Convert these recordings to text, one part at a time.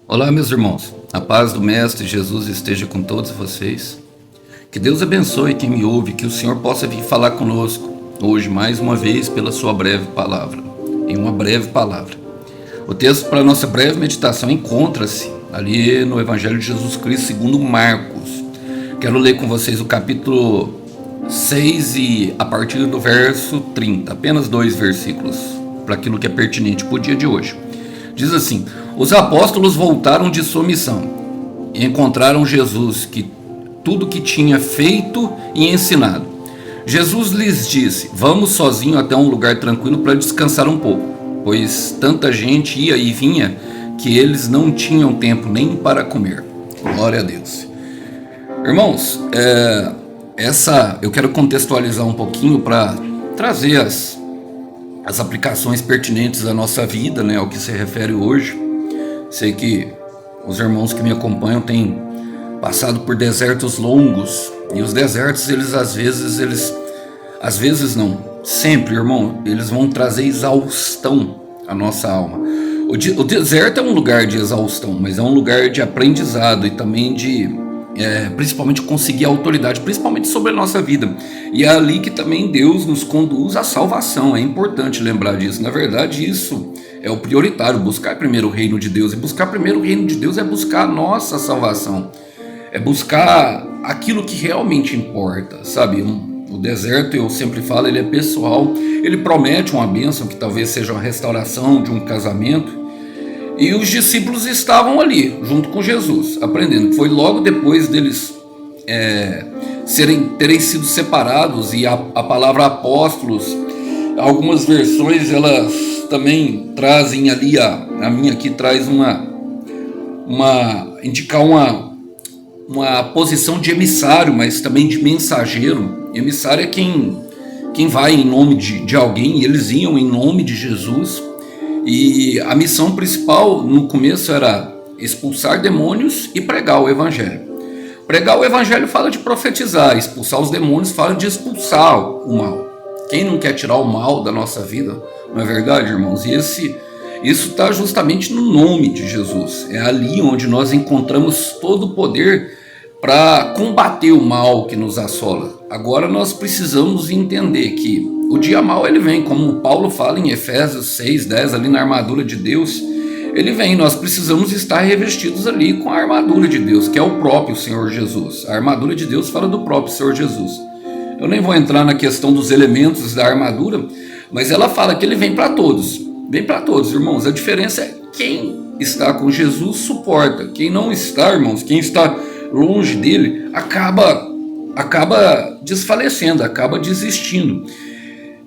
Olá, meus irmãos. A paz do Mestre Jesus esteja com todos vocês. Que Deus abençoe quem me ouve, que o Senhor possa vir falar conosco hoje mais uma vez pela sua breve palavra. Em uma breve palavra. O texto para a nossa breve meditação encontra-se ali no Evangelho de Jesus Cristo segundo Marcos. Quero ler com vocês o capítulo 6 e a partir do verso 30. Apenas 2 versículos para aquilo que é pertinente para o dia de hoje. Diz assim: os apóstolos voltaram de sua missão e encontraram Jesus, que tudo que tinha feito e ensinado. Jesus lhes disse: vamos sozinho até um lugar tranquilo para descansar um pouco, pois tanta gente ia e vinha que eles não tinham tempo nem para comer. Glória a Deus. Irmãos, eu quero contextualizar um pouquinho para trazer as aplicações pertinentes à nossa vida, né, ao que se refere hoje. Sei que os irmãos que me acompanham têm passado por desertos longos, e os desertos, às vezes não, sempre, irmão, eles vão trazer exaustão à nossa alma. O deserto é um lugar de exaustão, mas é um lugar de aprendizado e também principalmente conseguir autoridade, principalmente sobre a nossa vida. E é ali que também Deus nos conduz à salvação. É importante lembrar disso. Na verdade, isso é o prioritário, buscar primeiro o reino de Deus. E buscar primeiro o reino de Deus é buscar a nossa salvação, é buscar aquilo que realmente importa, sabe? O deserto, eu sempre falo, ele é pessoal. Ele promete uma bênção, que talvez seja uma restauração de um casamento. E os discípulos estavam ali, junto com Jesus, aprendendo. Foi logo depois deles terem sido separados. E a palavra apóstolos, algumas versões, elas também trazem ali, a minha aqui traz indicar uma posição de emissário, mas também de mensageiro. Emissário é quem vai em nome de alguém, e eles iam em nome de Jesus. E a missão principal no começo era expulsar demônios e pregar o evangelho. Pregar o evangelho fala de profetizar, expulsar os demônios fala de expulsar o mal. Quem não quer tirar o mal da nossa vida, não é verdade, irmãos? E isso está justamente no nome de Jesus. É ali onde nós encontramos todo o poder para combater o mal que nos assola. Agora nós precisamos entender que o dia mal ele vem, como Paulo fala em Efésios 6:10, ali na armadura de Deus, ele vem. Nós precisamos estar revestidos ali com a armadura de Deus, que é o próprio Senhor Jesus. A armadura de Deus fala do próprio Senhor Jesus. Eu nem vou entrar na questão dos elementos da armadura, mas ela fala que ele vem para todos. Vem para todos, irmãos. A diferença é quem está com Jesus suporta. Quem não está, irmãos, quem está longe dele, acaba desfalecendo, acaba desistindo.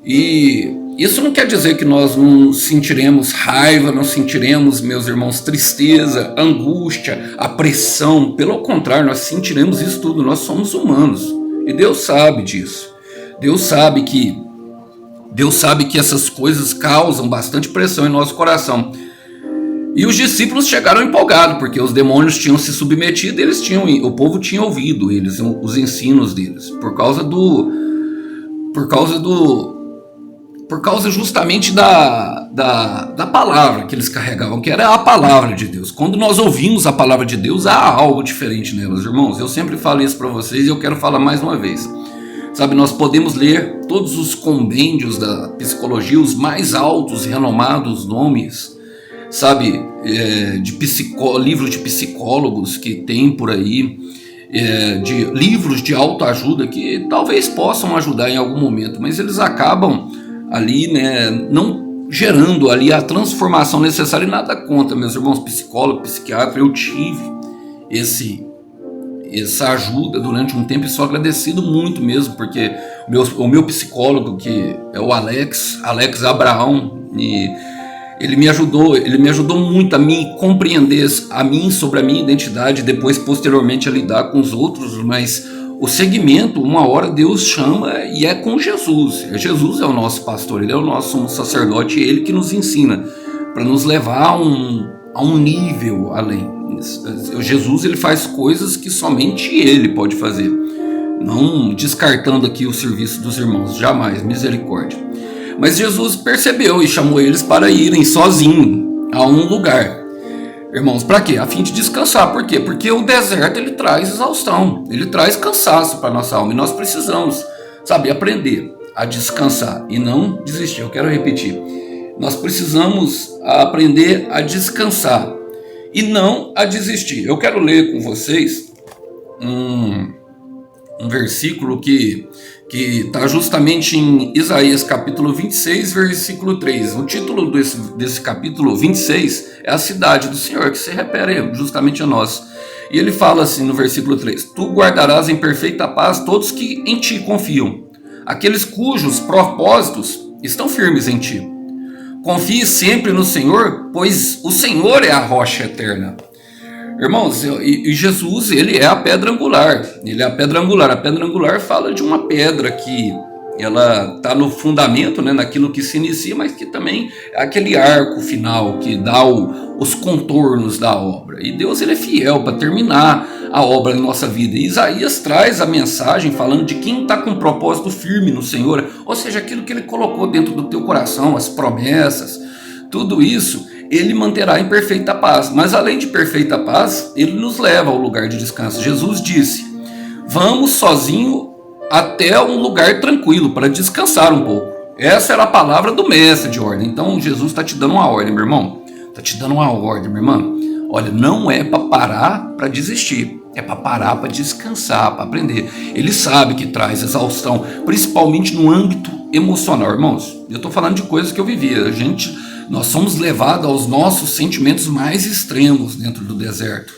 E isso não quer dizer que nós não sentiremos raiva, não sentiremos, meus irmãos, tristeza, angústia, a pressão. Pelo contrário, nós sentiremos isso tudo. Nós somos humanos e Deus sabe disso. Deus sabe que essas coisas causam bastante pressão em nosso coração. E os discípulos chegaram empolgados, porque os demônios tinham se submetido, o povo tinha ouvido os ensinos deles, por causa justamente da palavra que eles carregavam, que era a palavra de Deus. Quando nós ouvimos a palavra de Deus, há algo diferente nelas, irmãos. Eu sempre falo isso para vocês e eu quero falar mais uma vez. Sabe, nós podemos ler todos os compêndios da psicologia, os mais altos, renomados nomes, sabe, livros de psicólogos que tem por aí, de livros de autoajuda que talvez possam ajudar em algum momento, mas eles acabam ali, né, não gerando ali a transformação necessária. E nada contra, meus irmãos, psicólogo, psiquiatra. Eu tive essa ajuda durante um tempo e sou agradecido muito mesmo, porque o meu psicólogo, que é o Alex Abraão, e ele me ajudou muito a me compreender sobre a minha identidade, e depois posteriormente a lidar com os outros. Mas o segmento, uma hora Deus chama, e é com Jesus. Jesus é o nosso pastor, ele é o nosso sacerdote, ele que nos ensina para nos levar a um nível além. Jesus, ele faz coisas que somente ele pode fazer, não descartando aqui o serviço dos irmãos, jamais, misericórdia. Mas Jesus percebeu e chamou eles para irem sozinho a um lugar. Irmãos, para quê? A fim de descansar. Por quê? Porque o deserto ele traz exaustão, ele traz cansaço para nossa alma e nós precisamos, sabe, aprender a descansar e não desistir. Eu quero repetir. Nós precisamos aprender a descansar e não a desistir. Eu quero ler com vocês um versículo que está justamente em Isaías capítulo 26, versículo 3. O título desse capítulo 26 é a cidade do Senhor, que se refere justamente a nós. E ele fala assim no versículo 3: Tu guardarás em perfeita paz todos que em ti confiam, aqueles cujos propósitos estão firmes em ti. Confie sempre no Senhor, pois o Senhor é a rocha eterna. Irmãos, e Jesus, ele é a pedra angular. Ele é a pedra angular. A pedra angular fala de uma pedra que ela está no fundamento, né, naquilo que se inicia, mas que também é aquele arco final que dá os contornos da obra. E Deus, ele é fiel para terminar a obra em nossa vida. E Isaías traz a mensagem falando de quem está com um propósito firme no Senhor, ou seja, aquilo que ele colocou dentro do teu coração, as promessas, tudo isso ele manterá em perfeita paz. Mas além de perfeita paz, ele nos leva ao lugar de descanso. Jesus disse: vamos sozinho até um lugar tranquilo para descansar um pouco. Essa era a palavra do mestre de ordem. Então Jesus está te dando uma ordem, meu irmão. Está te dando uma ordem, minha irmã. Olha, não é para parar para desistir, é para parar para descansar, para aprender. Ele sabe que traz exaustão, principalmente no âmbito emocional, irmãos. Eu estou falando de coisas que eu vivia. Nós somos levados aos nossos sentimentos mais extremos dentro do deserto.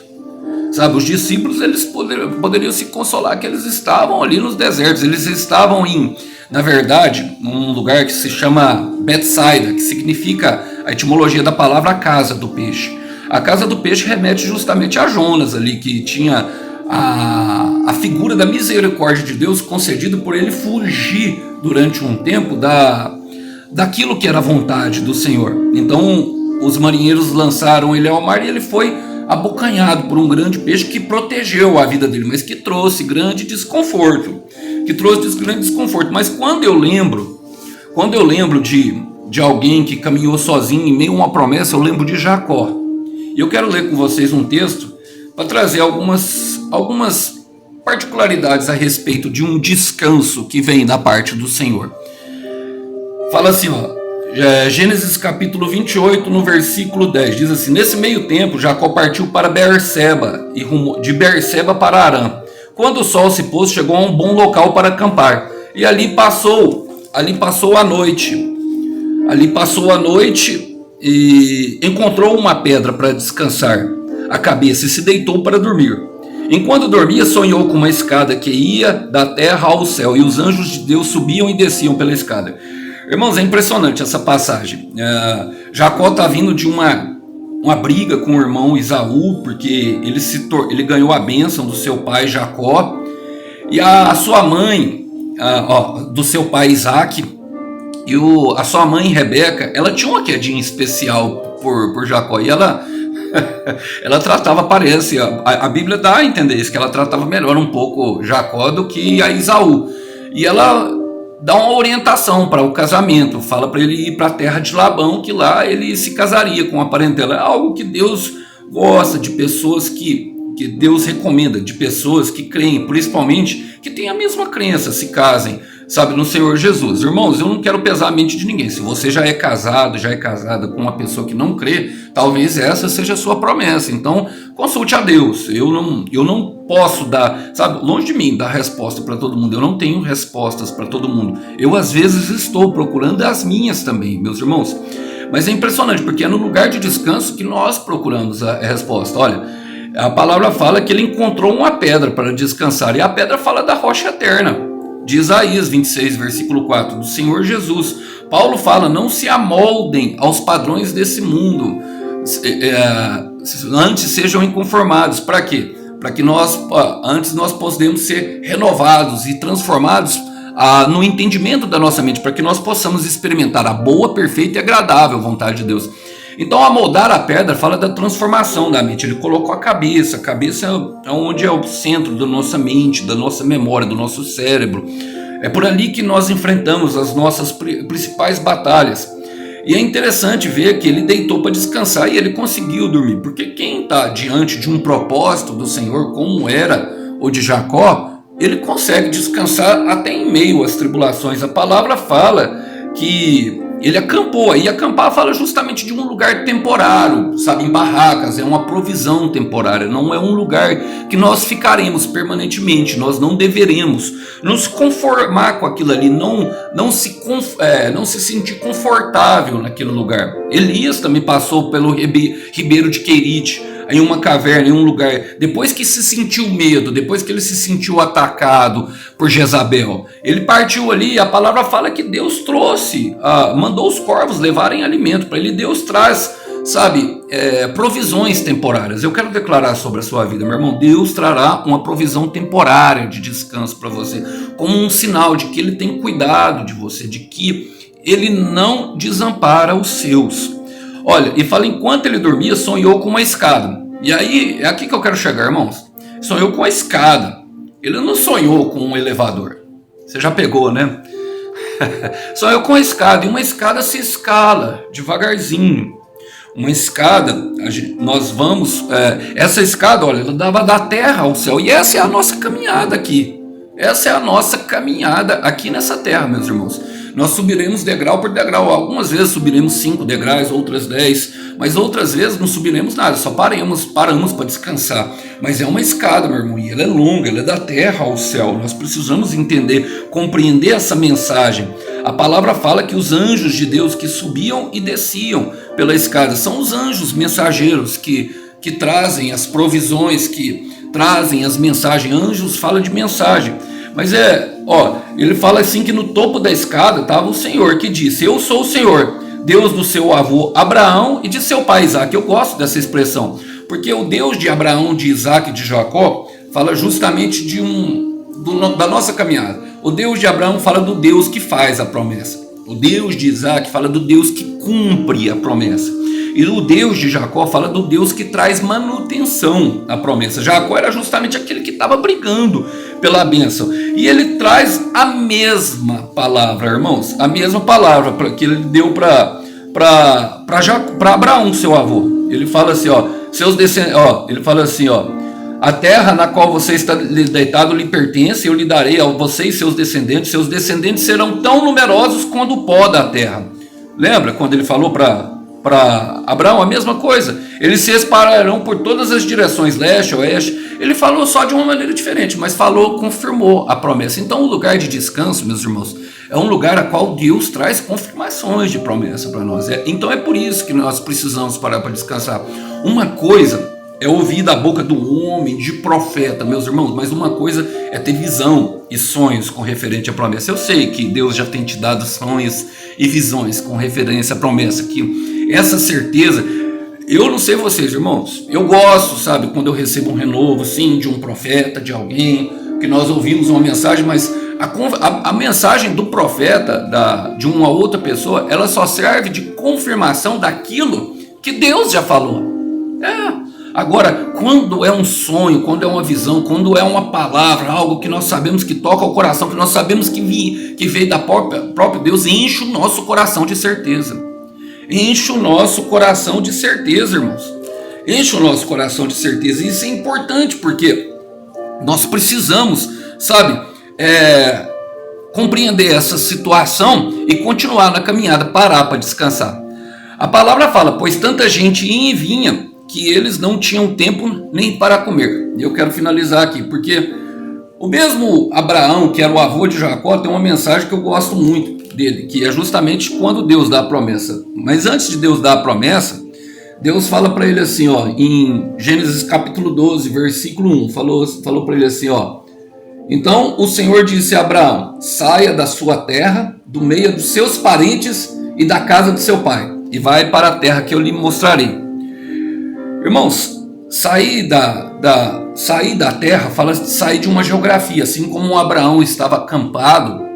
Sabe, os discípulos, eles poderiam se consolar que eles estavam ali nos desertos. Eles estavam na verdade, num lugar que se chama Betsaida, que significa, a etimologia da palavra, a casa do peixe. A casa do peixe remete justamente a Jonas ali, que tinha a figura da misericórdia de Deus concedida por ele fugir durante um tempo daquilo que era a vontade do Senhor. Então os marinheiros lançaram ele ao mar e ele foi abocanhado por um grande peixe que protegeu a vida dele, mas que trouxe grande desconforto. Mas quando eu lembro de alguém que caminhou sozinho em meio a uma promessa, eu lembro de Jacó. E eu quero ler com vocês um texto para trazer algumas particularidades a respeito de um descanso que vem da parte do Senhor. Fala assim, Gênesis capítulo 28, no versículo 10, diz assim: nesse meio tempo, Jacó partiu para Beerseba, e de Beerseba para Arã. Quando o sol se pôs, chegou a um bom local para acampar, e ali passou a noite. E encontrou uma pedra para descansar a cabeça e se deitou para dormir. Enquanto dormia, sonhou com uma escada que ia da terra ao céu, e os anjos de Deus subiam e desciam pela escada. Irmãos, é impressionante essa passagem. Jacó está vindo de uma briga com o irmão Esaú, porque ele ganhou a bênção do seu pai Jacó, e a sua mãe, do seu pai Isaac, e a sua mãe Rebeca, ela tinha uma quedinha especial por Jacó, e ela tratava, parece, a Bíblia dá a entender isso, que ela tratava melhor um pouco Jacó do que a Esaú. E ela dá uma orientação para o casamento, fala para ele ir para a terra de Labão, que lá ele se casaria com a parentela. É algo que Deus gosta, de pessoas que Deus recomenda, de pessoas que creem, principalmente que têm a mesma crença, se casem, sabe, no Senhor Jesus. Irmãos, eu não quero pesar a mente de ninguém. Se você já é casada com uma pessoa que não crê, talvez essa seja a sua promessa. Então, consulte a Deus. Eu não posso dar, sabe, longe de mim, dar resposta para todo mundo. Eu não tenho respostas para todo mundo. Eu, às vezes, estou procurando as minhas também, meus irmãos. Mas é impressionante, porque é no lugar de descanso que nós procuramos a resposta. Olha, a palavra fala que ele encontrou uma pedra para descansar, e a pedra fala da rocha eterna, de Isaías 26, versículo 4, do Senhor Jesus. Paulo fala: não se amoldem aos padrões desse mundo, antes sejam inconformados. Para quê? Para que antes nós possamos ser renovados e transformados no entendimento da nossa mente, para que nós possamos experimentar a boa, perfeita e agradável vontade de Deus. Então, amoldar a pedra fala da transformação da mente. Ele colocou a cabeça é onde é o centro da nossa mente, da nossa memória, do nosso cérebro. É por ali que nós enfrentamos as nossas principais batalhas. E é interessante ver que ele deitou para descansar e ele conseguiu dormir, porque quem está diante de um propósito do Senhor, como era o de Jacó, ele consegue descansar até em meio às tribulações. A palavra fala que ele acampou, e acampar fala justamente de um lugar temporário, sabe, em barracas, é uma provisão temporária, não é um lugar que nós ficaremos permanentemente. Nós não deveremos nos conformar com aquilo ali, não se sentir confortável naquele lugar. Elias também passou pelo ribeiro de Querite, em uma caverna, em um lugar, depois que se sentiu medo, depois que ele se sentiu atacado por Jezabel, ele partiu ali. A palavra fala que Deus trouxe, mandou os corvos levarem alimento para ele. Deus traz, sabe, provisões temporárias. Eu quero declarar sobre a sua vida, meu irmão, Deus trará uma provisão temporária de descanso para você, como um sinal de que ele tem cuidado de você, de que ele não desampara os seus. Olha, e fala, enquanto ele dormia, sonhou com uma escada. E aí, é aqui que eu quero chegar, irmãos. Sonhou com a escada. Ele não sonhou com um elevador. Você já pegou, né? Sonhou com a escada. E uma escada se escala devagarzinho. Uma escada, nós vamos... essa escada, olha, ela dava da terra ao céu. E essa é a nossa caminhada aqui. Essa é a nossa caminhada aqui nessa terra, meus irmãos. Nós subiremos degrau por degrau. Algumas vezes subiremos 5 degraus, outras 10, mas outras vezes não subiremos nada, só paramos para descansar. Mas é uma escada, meu irmão, e ela é longa, ela é da terra ao céu. Nós precisamos entender, compreender essa mensagem. A palavra fala que os anjos de Deus que subiam e desciam pela escada são os anjos mensageiros que trazem as provisões, que trazem as mensagens. Anjos fala de mensagem. Mas ele fala assim que no topo da escada estava o Senhor, que disse: eu sou o Senhor, Deus do seu avô Abraão e de seu pai Isaque. Eu gosto dessa expressão, porque o Deus de Abraão, de Isaque e de Jacó fala justamente da nossa caminhada. O Deus de Abraão fala do Deus que faz a promessa. O Deus de Isaque fala do Deus que cumpre a promessa. E o Deus de Jacó fala do Deus que traz manutenção à promessa. Jacó era justamente aquele que estava brigando pela bênção. E ele traz a mesma palavra, irmãos. A mesma palavra que ele deu para Abraão, seu avô. Ele fala assim, seus descendentes, ele fala assim, a terra na qual você está deitado lhe pertence, eu lhe darei a você e seus descendentes serão tão numerosos quanto o pó da terra. Lembra quando ele falou para Abraão a mesma coisa? Eles se espalharão por todas as direções, leste, oeste. Ele falou só de uma maneira diferente, mas confirmou a promessa. Então o lugar de descanso, meus irmãos, é um lugar a qual Deus traz confirmações de promessa para nós. Então é por isso que nós precisamos parar para descansar. Uma coisa é ouvir da boca do homem, de profeta, meus irmãos, mas uma coisa é ter visão e sonhos com referente à promessa. Eu sei que Deus já tem te dado sonhos e visões com referência à promessa, que essa certeza, eu não sei vocês, irmãos, eu gosto, sabe, quando eu recebo um renovo, sim, de um profeta, de alguém, que nós ouvimos uma mensagem, mas a mensagem do profeta, de uma outra pessoa, ela só serve de confirmação daquilo que Deus já falou. Agora, quando é um sonho, quando é uma visão, quando é uma palavra, algo que nós sabemos que toca o coração, que nós sabemos que veio da própria Deus, enche o nosso coração de certeza. Enche o nosso coração de certeza, irmãos. Enche o nosso coração de certeza. E isso é importante porque nós precisamos, sabe, compreender essa situação e continuar na caminhada, parar para descansar. A palavra fala, pois tanta gente ia e vinha, que eles não tinham tempo nem para comer. E eu quero finalizar aqui, porque o mesmo Abraão, que era o avô de Jacó, tem uma mensagem que eu gosto muito dele, que é justamente quando Deus dá a promessa. Mas antes de Deus dar a promessa, Deus fala para ele assim, em Gênesis capítulo 12, versículo 1, falou para ele assim, então o Senhor disse a Abraão, saia da sua terra, do meio dos seus parentes e da casa de seu pai, e vai para a terra que eu lhe mostrarei. Irmãos, sair da terra fala de sair de uma geografia, assim como Abraão estava acampado,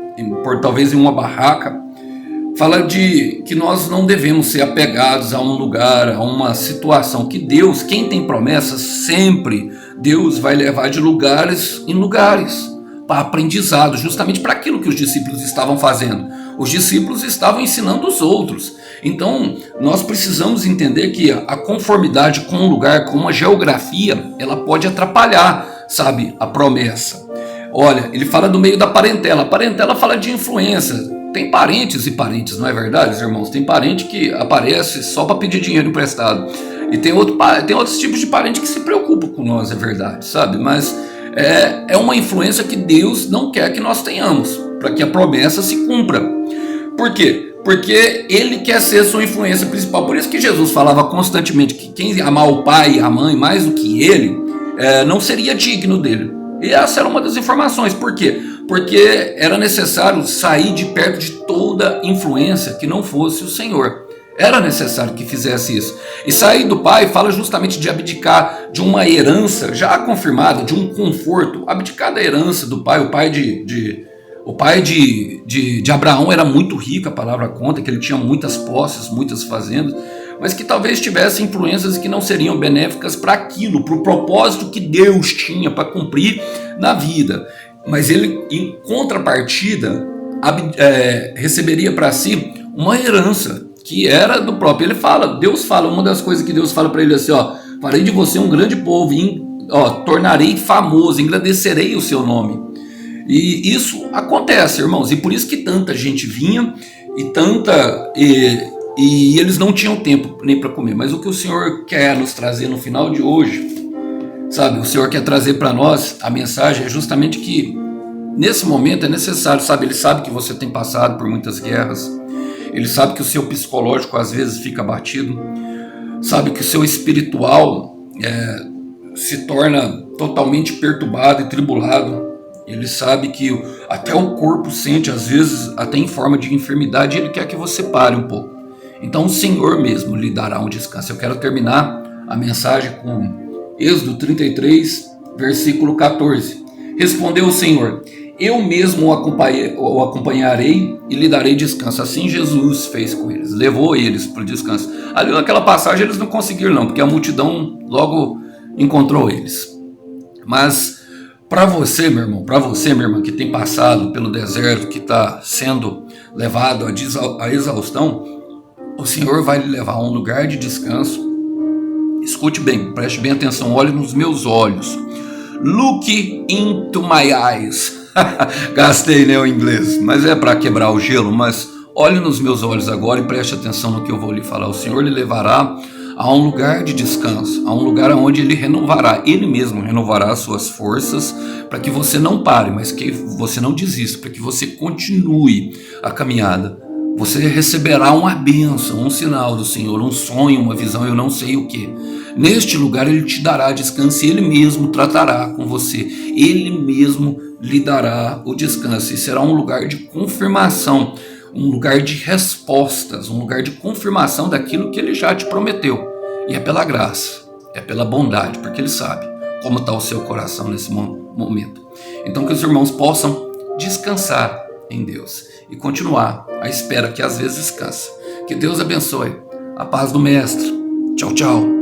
talvez em uma barraca, fala de que nós não devemos ser apegados a um lugar, a uma situação, que Deus, quem tem promessas, sempre Deus vai levar de lugares em lugares, para aprendizado, justamente para aquilo que os discípulos estavam fazendo. Os discípulos estavam ensinando os outros. Então, nós precisamos entender que a conformidade com um lugar, com uma geografia, ela pode atrapalhar, sabe, a promessa. Olha, ele fala do meio da parentela. A parentela fala de influência. Tem parentes e parentes, não é verdade, irmãos? Tem parente que aparece só para pedir dinheiro emprestado. E tem outros tipos de parente que se preocupam com nós, é verdade, sabe? Mas é uma influência que Deus não quer que nós tenhamos, para que a promessa se cumpra. Por quê? Porque Ele quer ser sua influência principal. Por isso que Jesus falava constantemente que quem amar o pai e a mãe mais do que Ele, não seria digno dele. E essa era uma das informações. Por quê? Porque era necessário sair de perto de toda influência que não fosse o Senhor. Era necessário que fizesse isso. E sair do pai fala justamente de abdicar de uma herança já confirmada, de um conforto. Abdicar da herança do pai. O pai de Abraão era muito rico, a palavra conta que ele tinha muitas posses, muitas fazendas, mas que talvez tivesse influências que não seriam benéficas para aquilo, para o propósito que Deus tinha para cumprir na vida. Mas ele, em contrapartida, receberia para si uma herança que era do próprio. Deus fala, uma das coisas que Deus fala para ele assim, farei de você um grande povo, tornarei famoso, engrandecerei o seu nome. E isso acontece, irmãos, e por isso que tanta gente vinha e eles não tinham tempo nem para comer. Mas o que o Senhor quer nos trazer no final de hoje, sabe, o Senhor quer trazer para nós, a mensagem é justamente que nesse momento é necessário, sabe, Ele sabe que você tem passado por muitas guerras, Ele sabe que o seu psicológico às vezes fica abatido, sabe que o seu espiritual se torna totalmente perturbado e tribulado. Ele sabe que até o corpo sente, às vezes, até em forma de enfermidade, Ele quer que você pare um pouco. Então o Senhor mesmo lhe dará um descanso. Eu quero terminar a mensagem com Êxodo 33, versículo 14. Respondeu o Senhor: eu mesmo o acompanharei e lhe darei descanso. Assim Jesus fez com eles, levou eles para o descanso. Ali naquela passagem eles não conseguiram não, porque a multidão logo encontrou eles. Mas para você, meu irmão, para você, minha irmã, que tem passado pelo deserto, que está sendo levado à exaustão, o Senhor vai lhe levar a um lugar de descanso. Escute bem, preste bem atenção, olhe nos meus olhos. Look into my eyes. Gastei, né, o inglês, mas é para quebrar o gelo. Mas olhe nos meus olhos agora e preste atenção no que eu vou lhe falar. O Senhor lhe levará a um lugar de descanso, a um lugar onde Ele renovará, Ele mesmo renovará as suas forças, para que você não pare, mas que você não desista, para que você continue a caminhada. Você receberá uma bênção, um sinal do Senhor, um sonho, uma visão, eu não sei o que. Neste lugar Ele te dará descanso e Ele mesmo tratará com você. Ele mesmo lhe dará o descanso e será um lugar de confirmação, um lugar de respostas, um lugar de confirmação daquilo que Ele já te prometeu. E é pela graça, é pela bondade, porque Ele sabe como está o seu coração nesse momento. Então que os irmãos possam descansar em Deus e continuar à espera que às vezes cansa. Que Deus abençoe. A paz do Mestre. Tchau, tchau.